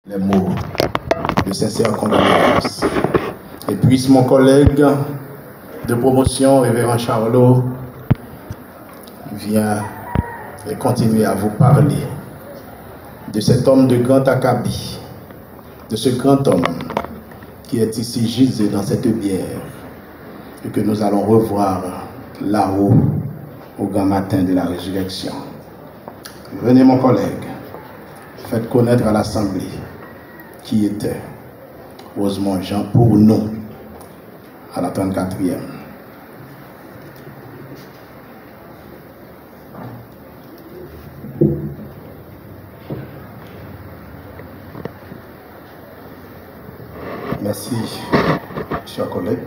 les mots de sincères condoléances. Et puisse mon collègue de promotion, Révérend Charlot, vient et continuer à vous parler de cet homme de grand acabit, de ce grand homme qui est ici gisé dans cette bière et que nous allons revoir là-haut au grand matin de la résurrection. Venez mon collègue, faites connaître à l'Assemblée qui était Rosemont Jean pour nous à la 34e. Merci, chers collègues.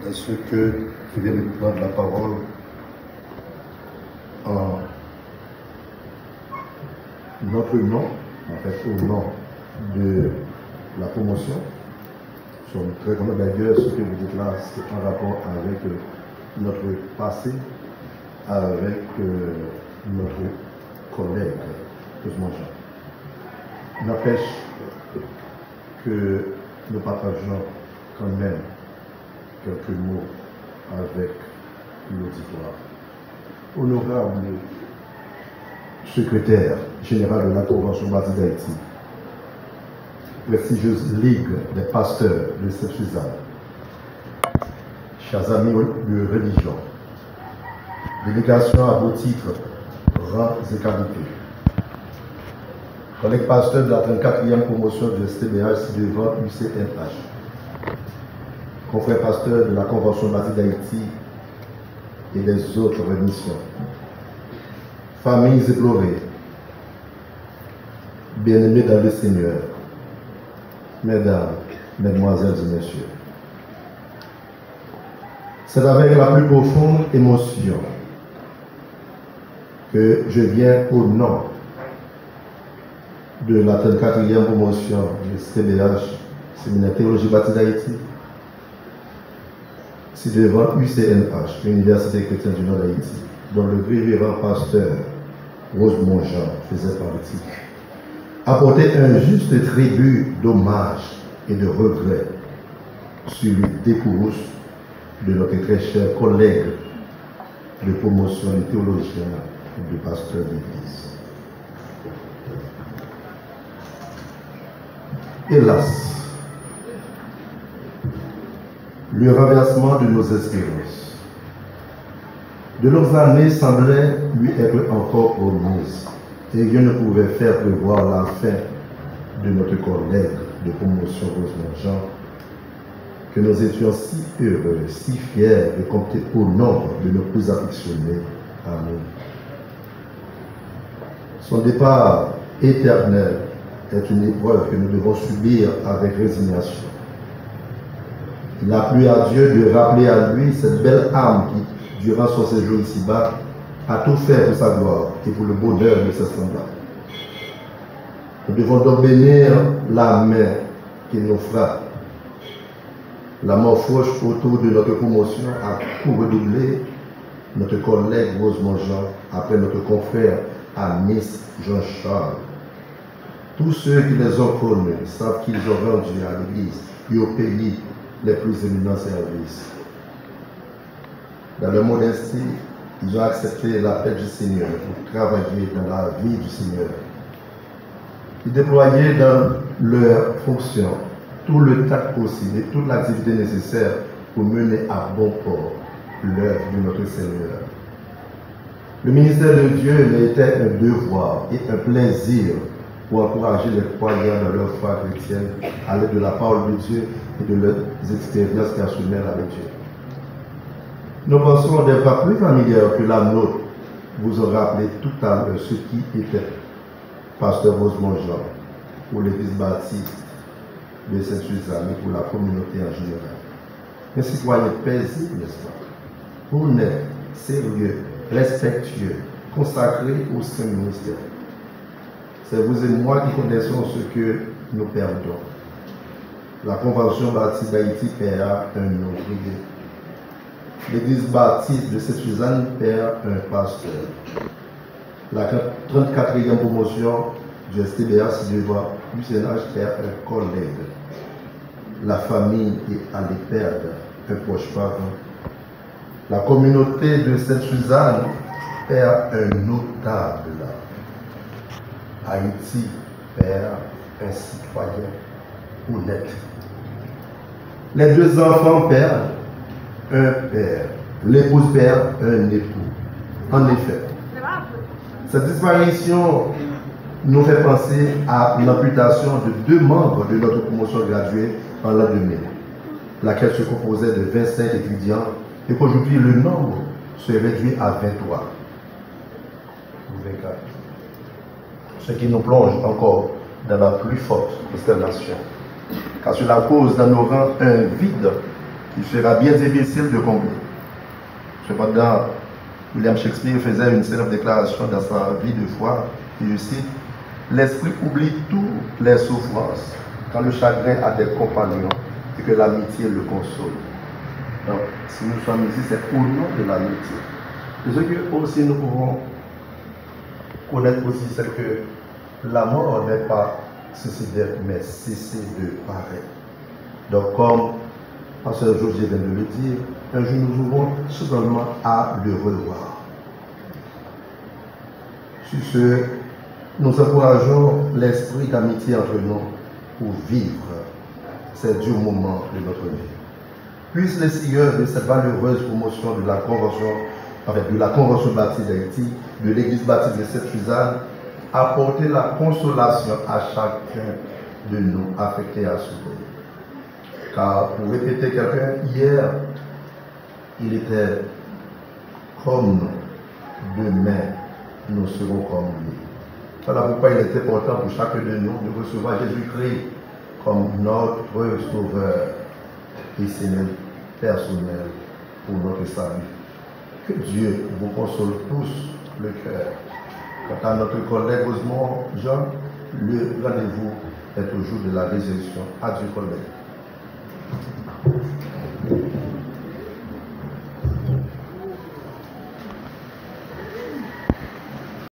Est-ce que tu viens de prendre la parole en notre nom, en fait au nom de la promotion? Nous sommes très contents d'ailleurs, ce que vous dites là, c'est en rapport avec notre passé, avec notre collègue Rosemont Jean. N'empêche que nous partageons quand même quelques mots avec l'auditoire. Honorable secrétaire général de la Convention baptiste d'Haïti, prestigieuse Ligue des pasteurs de Saint-Suzanne, chers amis de religion, délégation à vos titres, rangs et qualités, collègues pasteurs de la 34e promotion de STBH devant UCNH, confrères pasteurs de la Convention baptiste d'Haïti et des autres missions, familles éplorées, bien-aimés dans le Seigneur, mesdames, mesdemoiselles et messieurs. C'est avec la plus profonde émotion que je viens au nom de la 34e promotion du STBH, Séminaire Théologie Baptiste d'Haïti, si devant UCNH, l'Université chrétienne du Nord d'Haïti, dont le révérend pasteur Rosemont Jean faisait partie, apporter un juste tribut d'hommage et de regret sur le décours de notre très cher collègue de promotion de théologien et de pasteur d'église. Hélas, le renversement de nos espérances, de leurs années semblait lui être encore promise, et rien ne pouvait faire prévoir la fin de notre collègue de promotion Rosemont Jean, que nous étions si heureux, si fiers de compter au nombre de nos plus affectionnés amis. Son départ éternel est une épreuve que nous devons subir avec résignation. Il a plu à Dieu de rappeler à lui cette belle âme qui, durant son séjour ici-bas, a tout fait pour sa gloire et pour le bonheur de ses semblables. Nous devons donc bénir la main qui nous frappe. La mort fauche autour de notre promotion a tout redoublé. Notre collègue Rosemont Jean, après notre confrère Miss Jean-Charles. Tous ceux qui les ont connus savent qu'ils ont rendu à l'Église et au pays les plus éminents services. Dans leur modestie, ils ont accepté l'appel du Seigneur pour travailler dans la vie du Seigneur. Ils déployaient dans leur fonction tout le tact possible et toute l'activité nécessaire pour mener à bon port l'œuvre de notre Seigneur. Le ministère de Dieu était un devoir et un plaisir pour encourager les croyants dans leur foi chrétienne à l'aide de la parole de Dieu et de leurs expériences personnelles avec Dieu. Nous pensons des fois plus familières que la nôtre vous ont rappelé tout à l'heure ce qui était pasteur Rosemont Jean pour l'église baptiste de Saint-Suzanne et pour la communauté en général. Un citoyen paisible, n'est-ce pas? Honnête, sérieux, respectueux, consacré au saint ministère. C'est vous et moi qui connaissons ce que nous perdons. La Convention baptiste d'Haïti perd un ouvrier. L'église baptiste de Saint-Suzanne perd un pasteur. La 34e promotion du STBA Sylvain Usénage perd un collègue. La famille est allée perdre un proche parent. La communauté de Sainte-Suzanne perd un notable. Haïti perd un citoyen honnête. Les deux enfants perdent un père. L'épouse perd un époux. En effet, cette disparition nous fait penser à l'amputation de 2 membres de notre promotion graduée en l'an 2000, laquelle se composait de 25 étudiants et qu'aujourd'hui le nombre se réduit à 23 ou 24. Ce qui nous plonge encore dans la plus forte consternation, car cela cause dans nos rangs un vide qui sera bien difficile de combler. Cependant, William Shakespeare faisait une célèbre déclaration dans sa vie de foi, et je cite: l'esprit oublie toutes les souffrances quand le chagrin a des compagnons et que l'amitié le console. Donc, si nous sommes ici, c'est au nom de l'amitié. Et ce que aussi nous pouvons connaître aussi, c'est que la mort n'est pas cesser d'être, mais cesser de paraître. Donc, comme Pasteur José vient de le dire, un jour nous aurons seulement à le revoir. Sur ce, nous encourageons l'esprit d'amitié entre nous pour vivre ces durs moments de notre vie. Puisse les seigneurs de cette valeureuse promotion de la Convention baptiste d'Haïti, de l'Église baptiste de Sainte-Suzanne, apporter la consolation à chacun de nous affectés à ce pays. Car, pour répéter quelqu'un, hier, il était comme nous. Demain, nous serons comme lui. Voilà pourquoi il est important pour chacun de nous de recevoir Jésus-Christ comme notre Sauveur et Seigneur personnel pour notre salut. Que Dieu vous console tous le cœur. Quant à notre collègue Osmond Jean, le rendez-vous est au jour de la résurrection. Adieu collègue.